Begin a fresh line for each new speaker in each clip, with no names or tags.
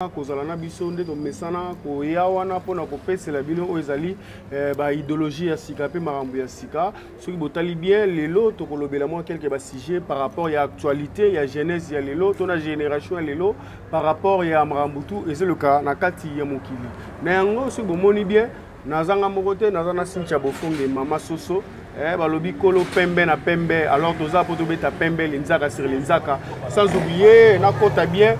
kozala na biso nde tomesana koya wana mpona kopesela bino oyo ezali baidéologie ya sika mpe makambo ya sika soki botali bien lelo tokolobela mwa quelque basujet par rapport ya actualité ya jeunesse ya lelo to na génération ya lelo par rapport ya makambo tu ezeloka na kati ya mokili na yango soki bomoni bien nazanga moko te naza na Cynthia Bofonge mama soso balobi kolo pembe na pembe alors toza po tobeta pembe lenzaka sur lenzaka sans oublier na kota bien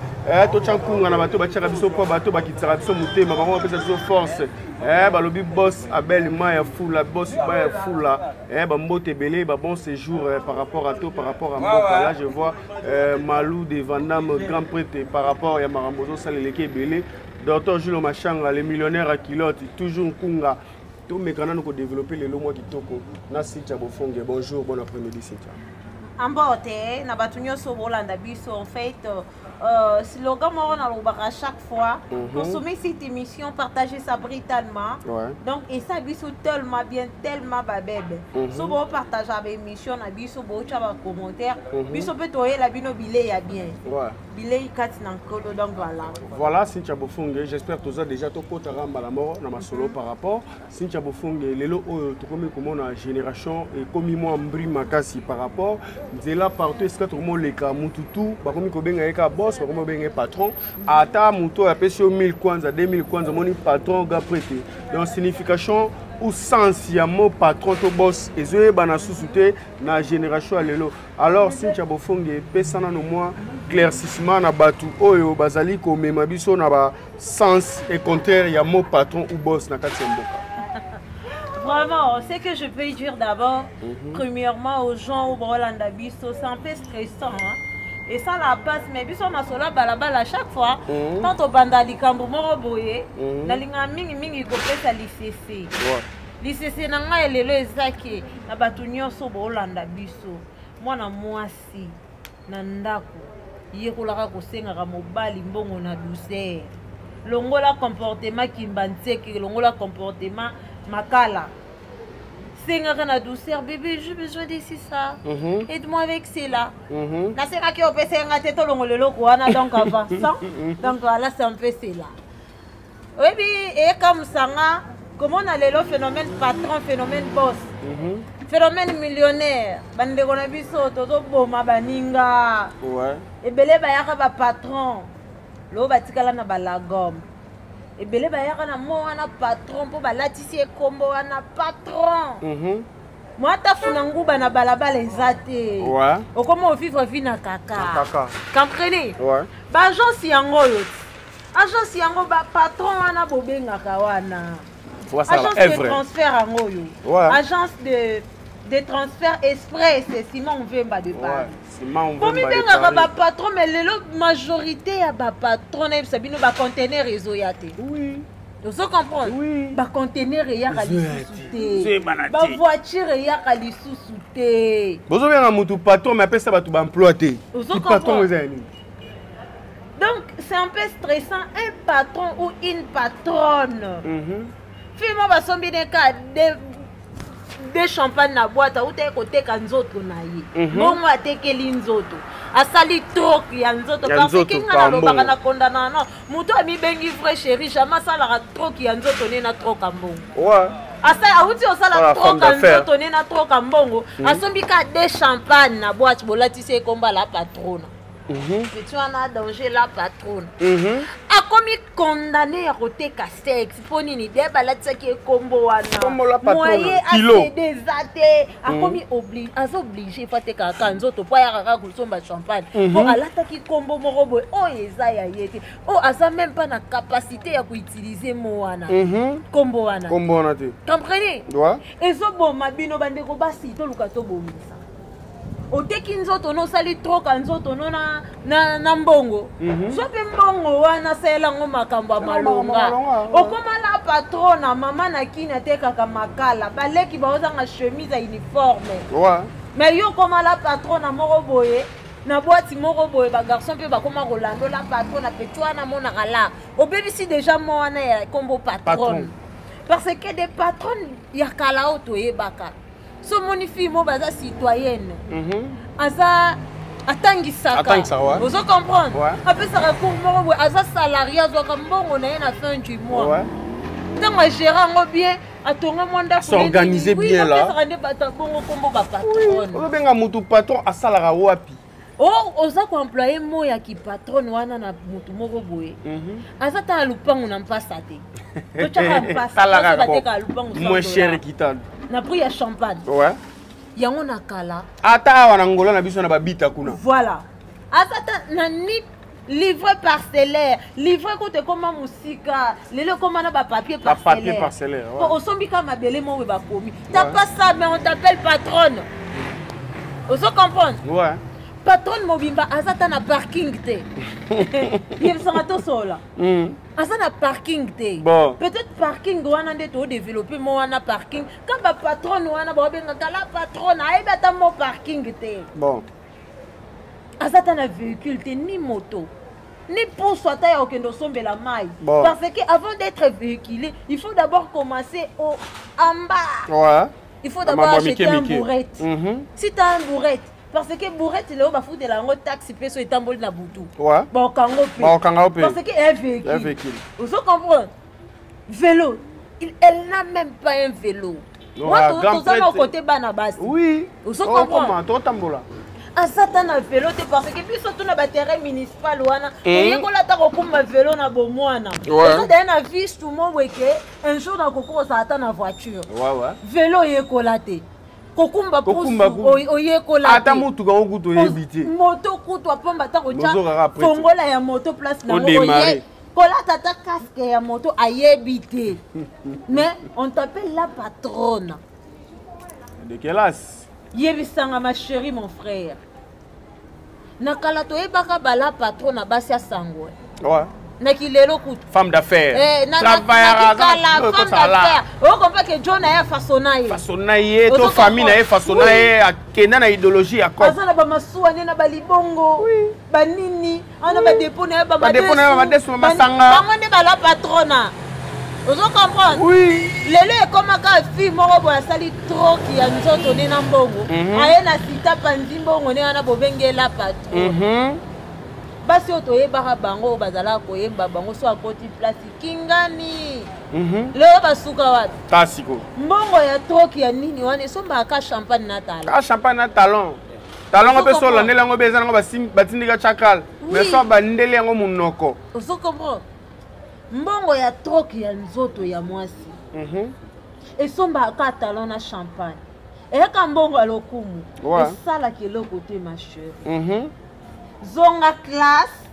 to chankunga na bato bachaka biso po bato bakitsaka biso mutema bango bapesa biso force balobi boss Abel Maya Fula boss Maya Fula bambote belé ba bon séjour par rapport à tout par rapport à Mboka là je vois Malou de Vandam grand prêtre par rapport à Marambozo Saleleke belé Docteur Jules Machanga les millionnaires à Kilote toujours kunga tout mes canaux nous développer les lois qui toko na Cynthia Bofonge bonjour bon après-midi Cynthia
Ambote na batunyo so bolanda biso en fait slogan moi on a à chaque fois consommer cette émission partager ça brutalement donc et ça biso tellement bien tellement babebe so bon partager avec émission na biso bo cha ba commentaire biso peut toyer la bino bilé ya bien bilé kat na nkolo donc voilà
Cynthia Bofonge j'espère que tu as déjà to kota ramba la mort na masolo par rapport Cynthia Bofonge lelo oyo to comme comment na génération et comme moi mbri makasi par rapport là partout est-ce que tout le monde les cas mututu ba komi ko benga eka boss ba komi benga patron ata muto ya pesio 1000 kwanza 2000 kwanza moni patron ga prêté donc signification ou sens ya mot patron to boss ezoye bana susute na génération alelo alors Cynthia Bofonge pesana no moi claircissement na batu oyo bazali ko mema biso na ba sens et contraire ya mot patron ou boss na kati mboka.
Vraiment, ce que je peux dire d'abord, premièrement aux gens au Brolanda Bisso, c'est un peu stressant. Hein? Et ça la passe, mais Bisso Masola balabala à chaque fois, quand on banda likambo moroboye, la linga mingi kopé sa l'ICC. L'ICC nanga elelo ezaki na batunyo so Brolanda Bisso. Mwana mwasi na ndako yekolaka kosenga mobali mbongo na douceur. Longola comportement kimbantseki, longola comportement makala. Seigneur na douceur, bébé, j'ai besoin d'ici ça. Aide-moi avec cela. Na sera qui opé senga teto longolelo kwana donc avant ça. Donc voilà, c'est un peu cela. Oui, et comme ça, comment on a le phénomène patron, phénomène boss. Phénomène millionnaire. Bande kona biso toto boma baninga. Ouais. Et belé bayaka ba patron. Lo batikala na balagom. Et belé bayaka na mo wana patron po balatisi kombo wana patron. Moi ta funangu bana balabala ezate. Ouais. O comment vivre vie na kaka. Comprenez? Ouais. Ba agence yango yo. Agence yango ba patron wana bobenga kawana. Agence de transfert yango yo. Ouais. Agence de transfert express Simon Vemba de Paris. Comme il y a un patron, mais la majorité a un patron, il y a un conteneur réseau. Oui. Vous comprenez? Oui. Un conteneur, il y a un sous-souté. Une voiture, il y a un sous-souté. Vous avez un patron, mais après ça va tout employer. Vous comprenez? Donc, c'est un peu stressant. Un patron ou une patronne. Fais-moi va sommer des cas de champagne na boîte ou te côté kanzoto na ye bon wa tekeli nzoto asali trop ya nzoto parce que kinga na lobaka na kondana non muto ami bengi vrai chéri jamais ça la trop ya nzoto ne na trop kambongo ouais asa auti osala trop nzoto ne na trop kambongo asombi ka de champagne na boîte bolatisi komba la patrona tu en as danger la patronne. A commis condamné à côté castex. Pour une idée, balatsa qui est combo wana. Moyen assez désaté. A commis obligé. A obligé. Faut te kakan zoto. Pour y avoir consommer champagne. Pour à l'attaque combo morobo. Oh eza ya yete. Oh asa même pas na capacité à utiliser moana. Combo wana. Combo wana te. Comprenez? Et zo bon mabino bande ko basi to lukato bomisa. Oteki nzoto no sali trop kanzoto no na mbongo sope mbongo wana sela ngo makambo malonga okoma la patrona mama na kina tekaka makala baleki baozanga chemise à uniforme ouais mais yo koma la patrona moko boye na boîte moko boye ba garçon pe ba koma rolando la patrona pe toi na mona kala obebisi déjà mo wana ya kombo patron parce que des patrons ya kala auto yebaka so moni fille mo baza citoyenne asa atangisaka ozo comprendre apesaka cour moko boye aza salarié azwaka mbongo na ye na fin du mois ntango agéra yango bien atonga mwa ndako
s'organiser bien là
apesaka nde bato bongo kombo bapatronne
ozobenga mutu patron asalaka wapi
oza koemploye mo ya kipatron wana na mutu moko boye aza ta na lupango na mpasa te totyaka mpasa bateka lupango
moins cher kitano
na prix ya champagne yango na kala
ata awa na ngolo na biso na babita kuna
voilà aza ta na ni livre parcellaire livre kote koma musika lelo koma na papier parcellaire osombika mabele mo bakomi t'as pas ça mais on t'appelle patronne ozo comprendre patronne mobimba azata na parking te yebisanga tosola aza na parking te peut-être parking wana nde todéveloppe mo wana parking ka bapatronne wana babengaka la patronne ayebi ata mo parking te azata na véhicule te ni moto ni pousse ata ya okende osombela mai parce que avant d'être véhiculé il faut d'abord commencer en bas il faut d'abord acheter un bourrette si tu as un bourrette parce que bourrette leo bafutela yango taxi mpe so etamboli na butu baokango mpe parce que un véhicule ozo comprendre vélo elle n'a même pas un vélo toza na côté bana basi ozo comprendre azata na vélo te parce que biso tuna baterrain municipal wana oyekola ata kokuma vélo na bomwana ozo daye na vis tumo weke un jour na kokosa ata na voiture vélo oyekola te kokumba pusu oyekola
ata mutu kango kutu oyebi te
moto kutu apomba ata kotya fongola ya moto place nango kolata ata casque ya moto ayebi te mais on t'appelle la patronne
de quelle as
yebisanga ma chérie mon frère nakala toyebaka bala patronne basi ya sango nakilelo kutu
femme d'affaires
okompa ke jo na ye
fasona ye to famille na ye fasona ye akenda na idéologie ya
aza na bamasuwa nde na balibongo banini ana badepo na ye
badepo masanga
bango nde bala patrona ozo comprendre lelo ekomaka fille moko boye asali troki ya nzoto nde na mbongo aye na sita panzi mbongo nde wana bobengela patron basi oyo toyebaka bango bazalaka koyemba bango so akoti place kingani leo basuka wapi
tasiko
mbongo ya troki ya nini wana esombaka champagne na
talon talon mpe so olandeli yango mpe eza nango batindika chakal mais so bandeli yango monoko
ozo comprendre mbongo ya troki ya nzoto ya mwasi esombaka talon na champagne eyaka mbongo ya lokumu esalaka eloko te ma chérie zonga classe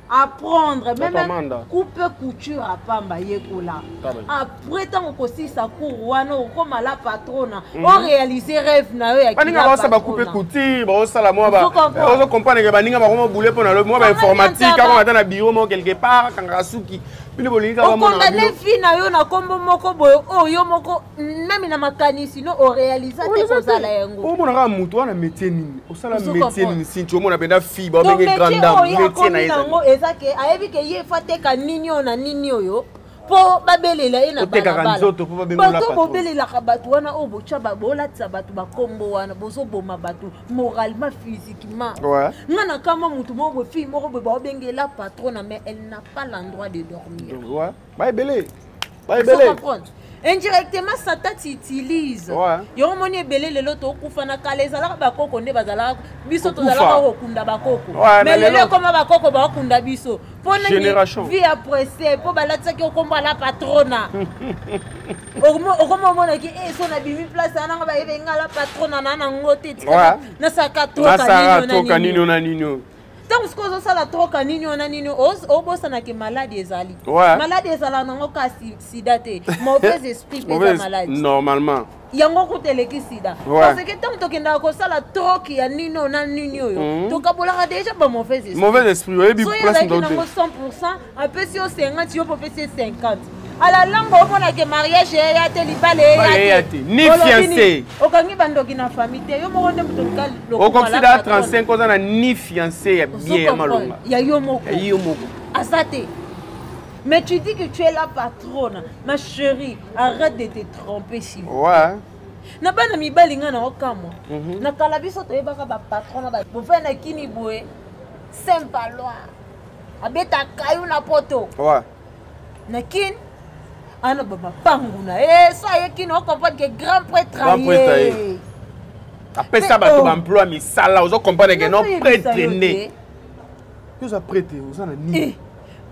apprendre même coupe couture à pamba yekola après tant que si ça court wana okoma la patrona on réaliser rêve na yo ya
baninga ba sa coupe couture ba osala mo ba ozo comprendre que baninga ba ko boule pour na le mo ba informatique quand on na bureau mo quelque part kanga suki bino bolinga ba mo na
condamner vie na yo na kombo moko boyo oyo moko même na makanisi no o réaliser te kozala yango
o mona ka mutu wana métier nini osala métier nini si tu mona benda fille ba benge grande dame métier na
yango ezake ayebi ke ye fateka nini ona nini oyo po babelela ye na balabala bato bobelelaka bato wana oyo botya bolatisa bato bakombo wana bozoboma bato moralement physiquement nga na kama mutu moko fille moko boye baobengela patrona mais elle n'a pas l'endroit de dormir
baebele
indirectement Satan t'utilise yo moni ebele lelo tokufa na kala ezalaka bakoko nde bazalaka biso tozalaka kokunda bakoko mais lelo koma bakoko bakunda biso pona vie appréciée po balatsaki okomba la patrona okoma mona ki so na bimi place ana ba yebenga la patrona na ngote na saka toka nini na nini tant que vous avez la troca nini on a nini au boss na ke malade ezali malade ezala nango ka sida te mauvais esprit pesa malade
normalement
yango kuteleki sida parce que tant tokenda ko sala troki ya nini on a nini oyo tokabolaka déjà ba mauvais
esprit oyebi place
ndo 100% après si o 50 yo popesi 50 à la langue au mona ke mariage ya te libale ya te
ni fiancé
okangi bandoki na famille te yo mo nde mutokal
o considère 35 ans na ni fiancé ya bien ya malonga
ya yo moko asate. Mais tu dis que tu es la patronne, ma chérie, arrête de te tromper s'il vous plaît. Na bana mibali nga na okamwa. Na kala biso toyebaka ba patron na ba. Bofa na kini boye. Saint-Palois. Abeta kayu na poto.
Ouais.
Na kin ana baba panguna. Ça y est qui nous comprend que grand prêtre.
Grand prêtre. Après ça ba to emploi misala, vous comprenez que non prêtre né. Vous avez prêté, vous en avez ni.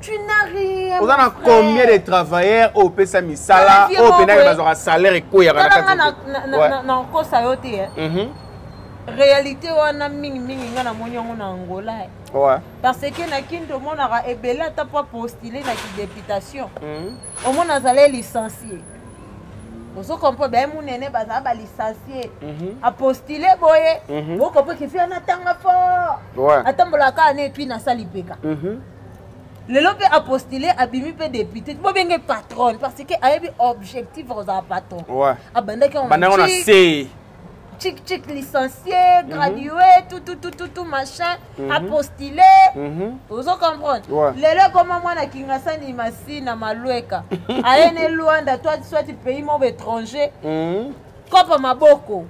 Tu n'as rien.
Vous en avez combien de travailleurs au PSA misala, au pénal ils ont salaire et quoi y a
na ko sayote réalité wana mingi ngana monyongo na Angola.
Ouais.
Parce que na kindo monaka ebela ta pas postuler na ki députation. Au moins azalé licencié. Vous comprenez bien mon nene baza ba licencié. A postuler boye. Vous comprenez que fait na tanga fort.
Ouais.
Atambola ka ne puis na salipeka. Le lobe a postulé abimi pe député. Bo benge patron parce que ayebi objectif aux patron.
Ouais.
Abanda ka
on a c'est
Chic licencié, gradué, tout machin, a postulé. Vous comprenez?
Ouais.
Lelo comment moi na kingasa ni masi na malueka. Aene Luanda, toi soit tu pays mon étranger. Kopa maboko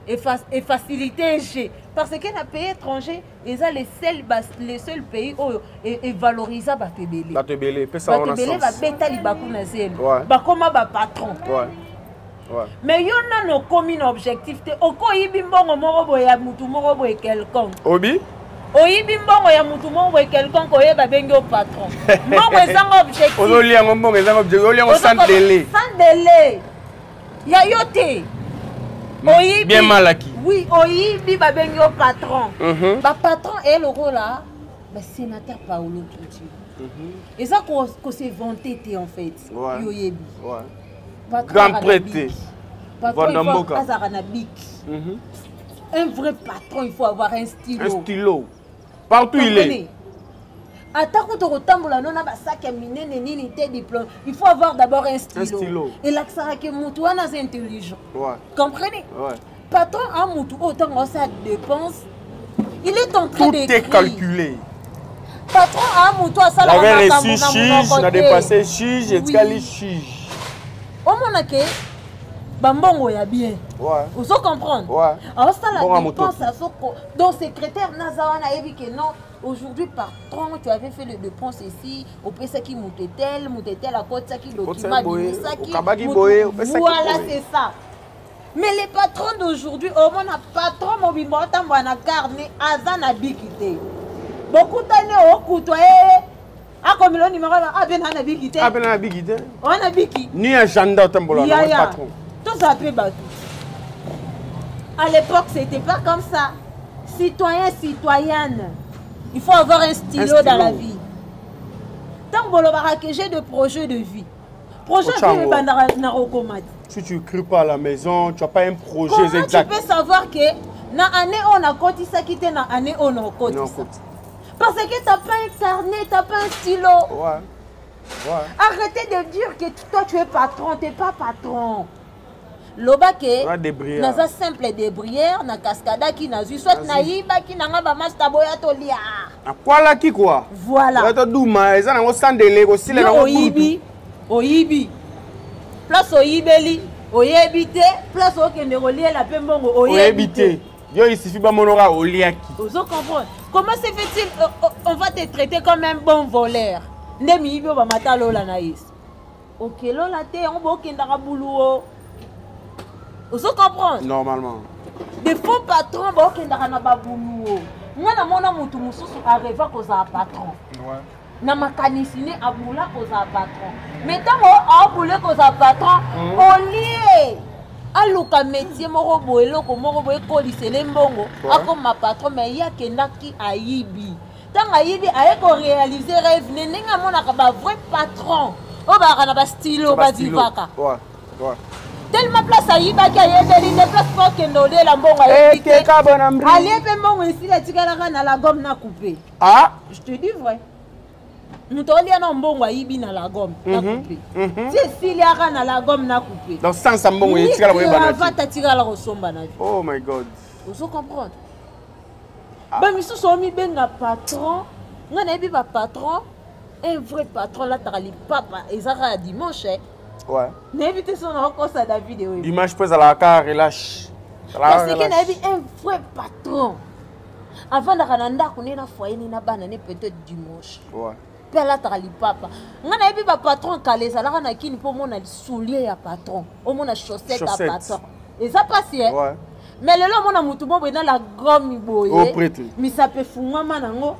et facilité G. Parce que na pays étranger, ils ont les seuls pays où et valoriser batebele.
Batebele, pesa on a
batebele ba beta li bakuna zelo.
Ouais.
Ba koma ba patron.
Ouais. Ouais.
Mais il y a un commun objectif. Oko yibi mbongo moko boye ya mutu moko boye quelqu'un.
Obi?
Oyibi mbongo ya mutu moko boye quelqu'un ko yeba bengi au patron. Mbongo ezanga objectif.
Ozoli yango mbongo ezanga objectif. Ozoli yango sans délai.
Sans délai. Ya yote. Oyibi.
Bien malaki.
Oui, oyibi ba bengi au patron. Ba patron est le rôle là. Ba sénateur Paolo Tutu. Et ça qu'on s'est vanté en fait. Yoyebi.
Ouais.
Grand
prêtre.
Patron, un vrai patron, il faut avoir un stylo.
Un stylo. Partout il est.
Attends, quand on retombe là, on a un sac à miner, diplôme. Il faut avoir d'abord un stylo.
Un stylo.
Et là, ça a que Moutouana est intelligent.
Ouais.
Comprenez?
Ouais.
Patron a Moutou, autant que ça dépense. Il est en train d'écrire.
Tout est calculé.
Patron a Moutou, ça
la avait reçu chiche, on a dépassé chiche, et tu chiche.
Au moins que bambongo ya bien.
Ouais.
Vous comprenez? Ouais. Alors ça la dépense à soko. Donc secrétaire Nazawana a dit que non, aujourd'hui patron, tu avais fait le dépense ici, au pesa qui moutetel à côté ça qui document ça qui. Voilà, c'est ça. Mais les patrons d'aujourd'hui, au moins un patron mobimbo tambana carnet azana bikité. Beaucoup d'années au couteau. Ah, comme le numéro là, ah, ben, on a bikité.
Ah, ben, on a bikité.
On a biki.
Ni un gendarme, tambola, non, patron.
Tout ça peut battre. À l'époque, c'était pas comme ça. Citoyen, citoyenne. Il faut avoir un stylo dans la vie. Tant que j'ai de projets de vie. Projet de vie,
si tu ne crées pas à la maison, tu n'as pas un projet
comment
exact.
Tu peux savoir que dans l'année on a côté ça qui était dans l'année on a côté ça. Parce que tu n'as pas un carnet, tu n'as pas un stylo.
Ouais. Ouais.
Arrêtez de dire que toi tu es patron, tu n'es pas patron. Lobake, dans un simple débrière, dans cascada qui n'a eu soit naïba qui n'a pas master boya tolia.
Quoi là qui quoi?
Voilà.
Tu douma, ils ont un stand de Lego, si les gens
oyibi. Place oyibeli, oyebite, place okende relier la pembongo, oyebite.
Yo il suffit pas monora oliaki.
Vous comprenez? Comment se fait-il on va te traiter comme un bon voleur? Ndemi ibi ba matalo la naïs. OK, lola te on bo kendara boulou. Vous comprenez?
Normalement.
Des faux patrons bo kendara na ba boulou. Mwana mona mutu mususu arriva ko za patron.
Ouais.
Na makanisine abula ko za patron. Mais tant on abule ko za patron, on lié. Aluka métier moko boelo ko moko boe ko lisele mbongo ako ma patron mais ya kendaki ayibi tant ayibi aye ko réaliser rêve nenga mona ka ba vrai patron o ba kana ba stylo ba divaka
ouais ouais
tellement place ayiba ki ayebeli de place pour kendo de la mbongo ayebite allez pe mbongo ici la tikala na la gomme na coupé
ah
je te dis vrai Mutoli a mbongo ayibi na la gomme na coupé. Si il y a na la gomme na coupé.
Donc sans mbongo il tira la banane.
Va t'attirer la resomba na.
Oh my god.
Vous comprenez? Ba misu somi benga patron, ngana ebi ba patron, un vrai patron là tali papa ezara dimanche.
Ouais.
N'évitez son encore ça David et oui.
Image pèse à la car relâche.
Parce qu'il y a un vrai patron. Avant d'aller on est na foyer ni na banane peut-être dimanche.
Ouais.
Pela tali papa. Ngana ebi ba patron calé ça là na kini pour mon soulier ya patron. Au mon chaussette à patron. Et ça passe hein. Ouais. Mais le là mon mutu bo na la gomme boye.
Au prêtre.
Mi ça peut fuma manango.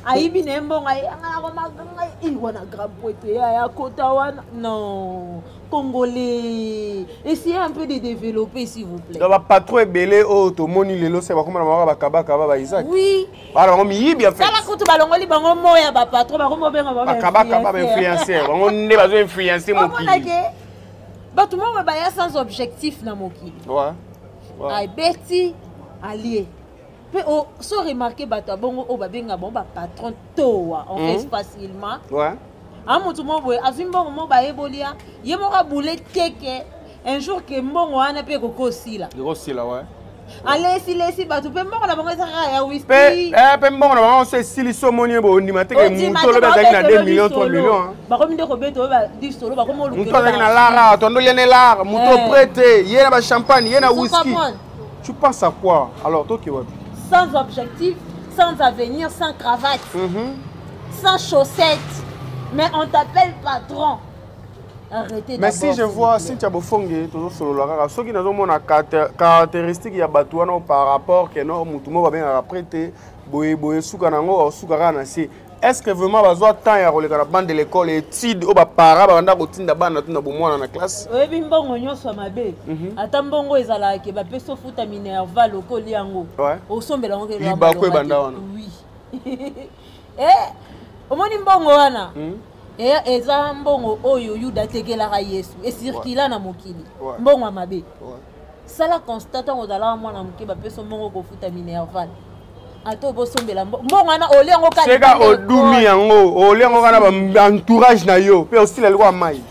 Aibi nembo ngai ngana ko maganga il wana grand poete ya kota wana. Non. Congolais. Essayez un peu de développer s'il vous plaît.
Donc patron est belé au to moni lelo c'est ba comme na ba kaba ba Isaac.
Oui.
Voilà on mi bien fait.
Ça la kutu balongoli bango moya ba patron ba ko mo benga ba.
Kaba ba influenceur. On ne ba influencer mon qui.
Ba tout monde ba ya sans objectif na mokili.
Ouais.
Ay beti allié. Pe o so remarquer ba to bongo o ba benga bon ba patron toa on fait facilement. Ouais. Amutu mo boy azimbo mo ba ebolia ye mo ka boule keke un jour que mbongo wana pe koko sila
ouais
allez si ba tu pe mbongo na bango ça ya whisky
pe mbongo na bango c'est sili so moni bo ndima te ke muto lo ba na 2 millions 3 millions
ba ko minde ko beto ba 10 solo ba ko mo lu
muto na lara tondo yene lara muto prêté yena ba champagne yena whisky tu penses à quoi alors toi qui ouais
sans objectif sans avenir sans cravate sans chaussettes. Mais on t'appelle patron. Arrêtez.
Mais si je vois, si tu as besoin toujours sur le lara, ce qui n'a pas caractéristique, il y a batouano par rapport que non, mutumo va bien apprêter, boye soukanango, soukarana si. Est-ce que vraiment besoin temps ya roler la bande de l'école et études au para banda kotinda bana tuna bomwana na classe?
Oui, bimbongo nyoso mabe. Atambongo ezala ke ba peso futa minerva lokoli yango. Ouais. Au sombela ngo ke lo.
Libako banda wana.
Oui. Omoni mbongo wana eza mbongo oyo yuda tekelaka Yesu esirkila na mokili mbongo mabe sala constate ozala mwana moke bapeso mbongo kofuta minerval ato bosombela mbongo wana oliango kala
seka odumi yango oliango kana ba entourage na yo pe aussi la loi mai.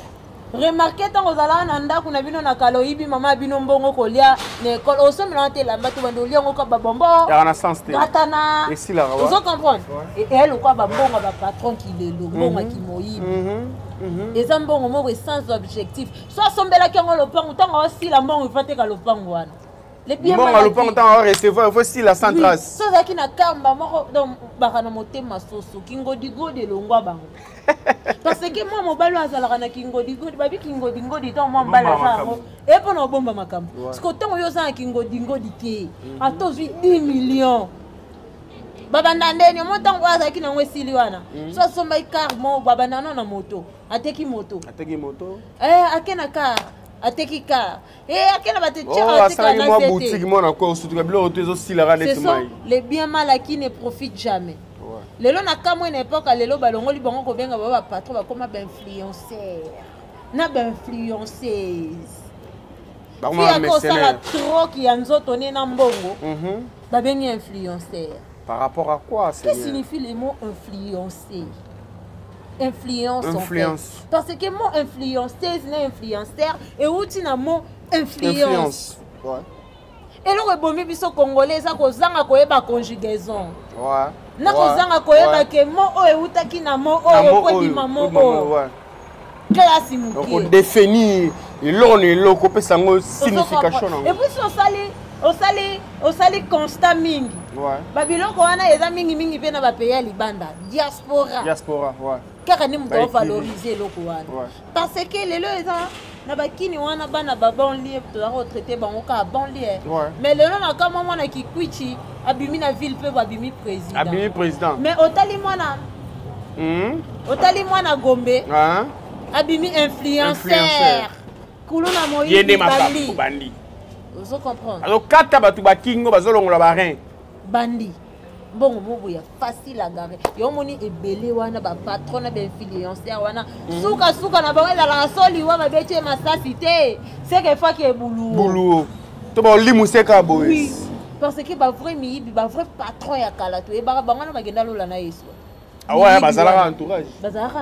Remarquez tant aux allants en anda qu'on a vu dans la caloïbi maman bino mbongo kolia l'école au sommet l'anté la bateau bandoli on quoi babombo
y a un sens de
katana
et si la
vous comprenez et elle quoi babongo ba patron qui le mbongo qui moyibi et ça mbongo mo sans objectif soit sombela ki ngo lopango tant aussi la mbongo fate ka lopango wana les bien
mbongo lopango tant recevoir il faut si la sans trace
ça ça qui na kamba moko donc bakana motema soso kingo digode longwa bango. Parce que moi mon balo azalaka na kingodi ngodi babi kingodi ngodi to mo mbala zango et pour no bomba makambo parce que tant yo za kingodi ngodi te atozwi 10 millions baba ndandeni mo tango azaki na ngwesili wana so somba ikar mo baba nano na moto ateki moto akena car ateki car akena batetia ateka na
boutique mo na ko surtout bilo otezo sila ga net mai
les bien mal qui ne profitent jamais. Lelo na kamwe na époque lelo balongoli bango ko benga ba patron ba koma ba influenceur na ba influenceuse ba ma mécène trop qui anzoto ne na mbongo ba bengi influenceur
par rapport à quoi c'est
qu'est-ce que signifie le mot influencer influence parce que mot influenceuse na influenceur et outi na mot influence ouais. Et le rebomi biso congolais ça ko zanga ko eba conjugaison ouais na ko zanga ko eba ke mo o eutaki na mo o ko di mamo o classe mukie
donc définir iloko pesa ngo signification ngo
et puis on sali constat mingi ouais babiloko wana eza mingi pe na ba pays libanda diaspora
ouais
kaka ni mto valoriser loko wana parce que lelo eza na bakini wana bana ba banlieue to retraité bango ka banlieue mais lelo na kama mwana kikwichi abimi na ville pe abimi président mais otali mwana Gombe abimi influenceur kuluna moyi
yende bandi
vous comprenez
alors kata batu bakingo bazolongola ba rein
bandi bon mobo ya facile à garer yo moni ebele wana ba patron na ba influenceur wana suka na bango la soli wa ba bete masasi te c'est que fois que bulu
to ba limuseka boys
oui parce que ba vrai miyibi ba vrai patron ya kala to e ba bango na magenda lola na yesu
ah ouais bazalaka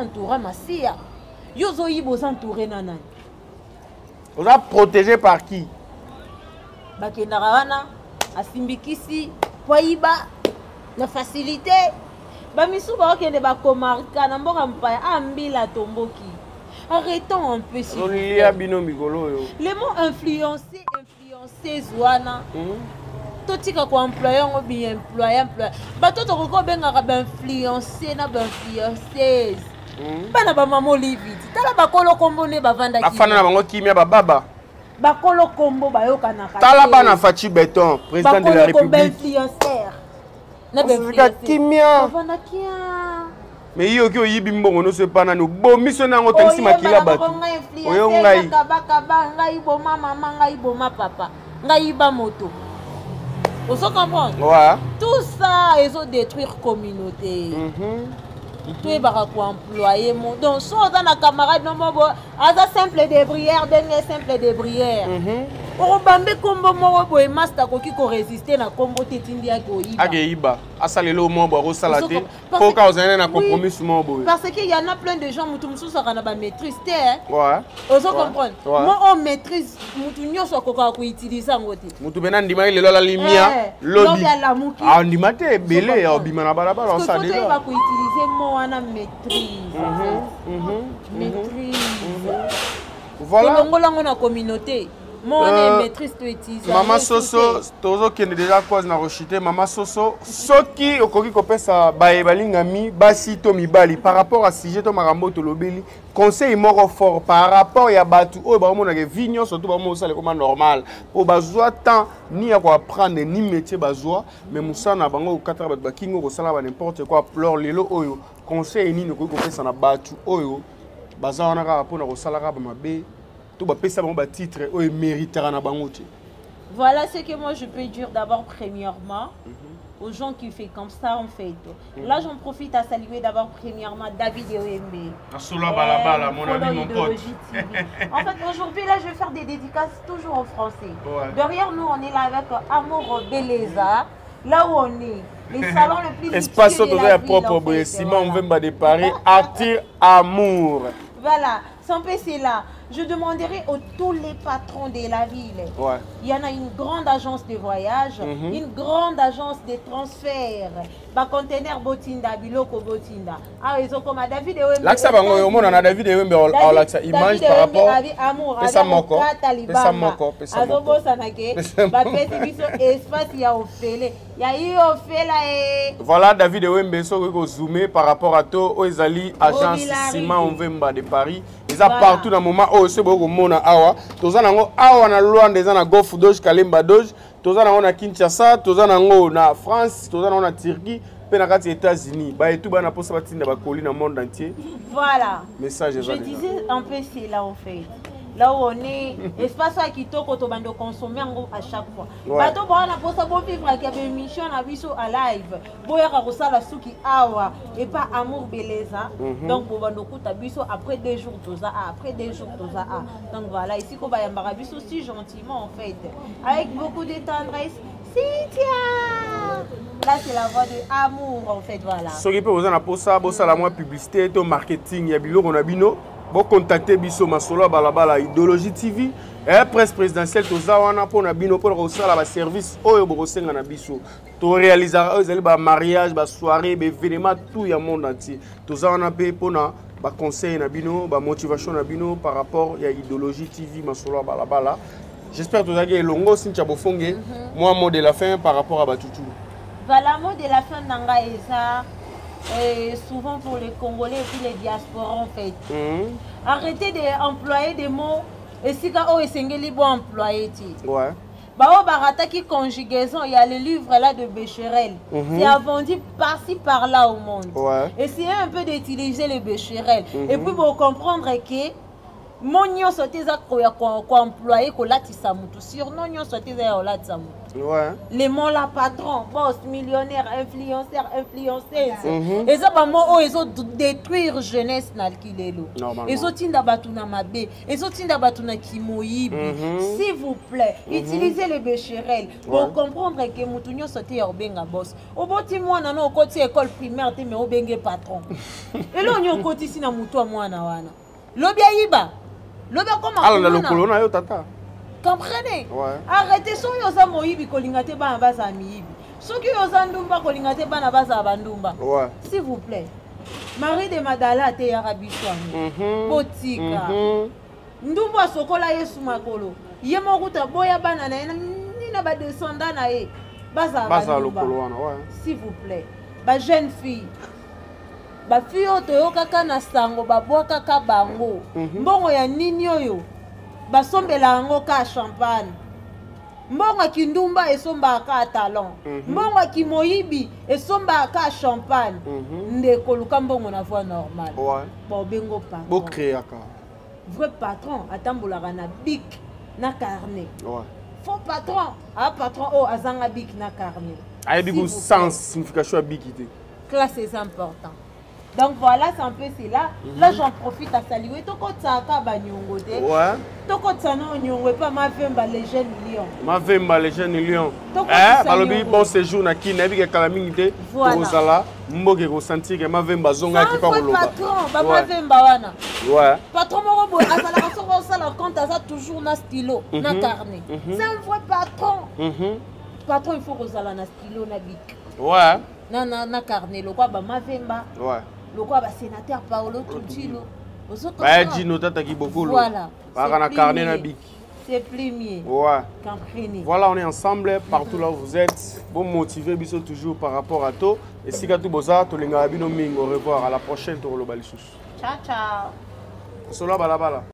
entourage
masia yo zo yibo s'entourer na nani
on a protégé par qui
bakendaka wana asimbikisi poiba na facilité bamisu bakende bakomarka na mboka mpaya ambila tomboki Arrêtons un peu.
Les
mots influencé, influenceuse, wana. Totika ko employé on bien employé. Bato to ko benga ka influencer na influenceuse. Bana ba mama Olivier. Tala ba kolo kombo ne ba vanda ki.
Afana na bango kimia ba baba.
Ba kolo kombo ba yoka na ka.
Tala bana Fachi Beton, président de la République.
Influenceur. Na
influencer. Kimia.
Ba vanda kia.
Mais yo ki oyibi mbongo no se pana no bo missionnaire ngo tangisi makila bato.
Oyo ngai kaba ngai boma mama ngai boma papa. Ngai ba moto. Vous comprenez?
Ouais.
Tout ça, ils ont détruit la communauté. Tout est employé. Donc, si on a un camarade, on a simple débrière, dernier simple débrière. On va combo mo et master qui ko résister na combo tetindia ko iba.
Ageiba, asalelo mo bo salate. Pour causer un compromis mo bo.
Parce qu'il y en a plein de gens mutumsu ça kana ba maîtrise hein.
Ouais.
Vous comprenez? Moi on maîtrise mutunyo so ko ka ko utiliser ngote.
Mutu bena ndima ile la limia, lobby. Ah ndima te belé obima na balabala on ça déjà.
Faut pas ko utiliser mo wana maîtrise. Maîtrise.
Voilà.
On a communauté. Moi, maîtrise de utiliser.
Maman Soso, tozo qui est déjà cause na rochité. Maman Soso, soki okoki kopesa baebalingami basi to mibali par rapport à sujet to marambo to lobeli. Conseil moko fort par rapport ya batu o ba mo na ke vignon surtout ba mo sale comme normal. Po bazwa temps ni ya ko apprendre ni métier bazwa mais musana bango okatra bat ba kingo ko sala ba n'importe quoi pleur lelo oyo. Conseil ni ko kopesa na batu oyo bazana ka pona ko sala ka ba mabe.
Voilà ce que moi je peux dire d'abord premièrement aux gens qui font comme ça en fait. Là j'en profite à saluer d'abord premièrement David Ewembe.
Mon ami, mon pote.
En fait aujourd'hui là je vais faire des dédicaces toujours en français. Derrière nous on est là avec Amour Beleza. Là où on est, les salons les plus
espace de la propre Simon Vemba de Paris attire amour.
Voilà, sans PC là. Je demanderai à tous les patrons de la ville. Il y en a une grande agence de voyage, une grande agence de transfert. Ba conteneur botinda biloko botinda. Ah ils ont comme David Ewembe.
L'axa bango yo mona na David Ewembe au l'axa image par rapport. Pesa moko. Pesa moko. Pesa moko.
Azobosa nake. Ba pesi biso espace ya ofele. Ya yo ofela e.
Voilà David Ewembe so ko zoomer par rapport à to o ezali agence Simon Vemba de Paris. Ils a partout dans moment oh c'est beaucoup mona awa. Toza nango awa na Luanda eza na Golf Doge Kalemba Doge. Toza nango na Kinshasa, toza nango na France, toza nango na Turquie, pe na kati États-Unis. Ba etu bana posa batinda ba koli na monde entier.
Voilà.
Message
je disais un peu c'est là en fait. Là où on est, espace à Kitoko, to bando consommer à chaque fois. Bato bana posa bo vivre avec une émission à biso à live. Boya ka la suki awa et pas Amour Beleza. Donc bo bando kuta biso après 2 jours toza après 2 jours toza donc voilà ici ko ba yambara biso si gentiment en fait avec beaucoup de tendresse. Cynthia. Là c'est la voix de Amour en fait voilà.
Soki pe ozana posa bo sala moi publicité to marketing ya biloko na bino. Bon contacter biso masolo balabala idéologie TV et presse présidentielle toza wana pona bino pour resala ba service oyo bokosenga na biso to réaliser ezali ba mariage ba soirée ba événement tout ya monde entier toza wana pe pona ba conseil na bino ba motivation na bino par rapport ya idéologie TV masolo balabala. J'espère que vous avez longo Cynthia Bofonge moi mot de la fin par rapport à Batutu.
Voilà mot de la fin nanga eza. Et souvent pour les Congolais et puis les diasporas en fait. Arrêtez d'employer des mots et si quand on est bon employé.
Ouais.
Bah barata qui conjugaison il y a le livre là de Becherel. C'est vendu par-ci par-là au monde.
Ouais.
Essayez un peu d'utiliser le Becherel et puis pour comprendre que mon nyo soteza ko employé ko latisa mutu surnom nyo soteza ya latisa mutu.
Ouais.
Les mots là patron, boss, millionnaire, influenceur, influenceuse. Et ça, ils ont détruire jeunesse dans le kilelo. Ils ont tinda batuna mabe. Ils ont tinda batuna kimoyib. S'il vous plaît, utilisez le Becherel pour comprendre que mutunyo sote ya obenga boss. Au boti mwana na okoti école primaire te mais obenge patron. Et là on y okoti si na mutu mwana wana. Lobia yiba. Lobia comment?
Alors le colonna yo tata.
Comprenez? Arrêtez son yosa moyibi kolingate bana baza miyibi. Soki yosa ndumba kolingate bana baza bandumba. S'il vous plaît. Marie de Madala te ya rabiswani. Botika. Ndumba sokola Yesu makolo. Ye mokuta boya bana na nina ba descendant na ye. Baza
lokolo wana, ouais.
S'il vous plaît. Ba jeune fille. Ba fille oto kaka na sango ba boa kaka bango. Mbongo ya nini oyo? Ba sombela yango ka champagne. Mbongo kindumba esomba ka talon. Mbongo kimoyibi esomba ka champagne. Ndeko luka mbongo na voix normale.
Ouais.
Bon bengo patron.
Bo créa ka.
Vrai patron atambolaka na bic na carnet.
Ouais.
Faux patron, patron oh azanga bic na carnet.
Ayebi ko sens signification ya bikité.
Classe c'est important. Donc voilà, c'est un peu cela. Là, j'en profite à saluer. Toko tsaka ba nyongo te.
Ouais.
Toko tsano nyongo pas ma vemba les jeunes lions.
Ma vemba les jeunes lions. Balobi bon séjour na ki na bi ke calamité. Kozala mboke ko sentir que ma vemba zonga ki pa koloba.
Patron, ba ma vemba wana.
Ouais.
Patron mo bo azala ka soko sala compte ça toujours na stylo, na carnet. C'est un vrai patron. Patron il faut kozala na stylo na bic.
Ouais.
Na carnet lo kwa ba ma vemba.
Ouais.
Le quoi, sénateur Paolo Tudjilo.
Bah, Dino Tata qui beaucoup.
Voilà.
C'est
plimier.
Ouais.
Voilà,
on est ensemble partout là où vous êtes. Bon motivé, biso toujours par rapport à tout. Et si tu boza, tu l'engabi no mingo. Au revoir. À la prochaine, tu le balisous.
Ciao, ciao.
Sola balabala.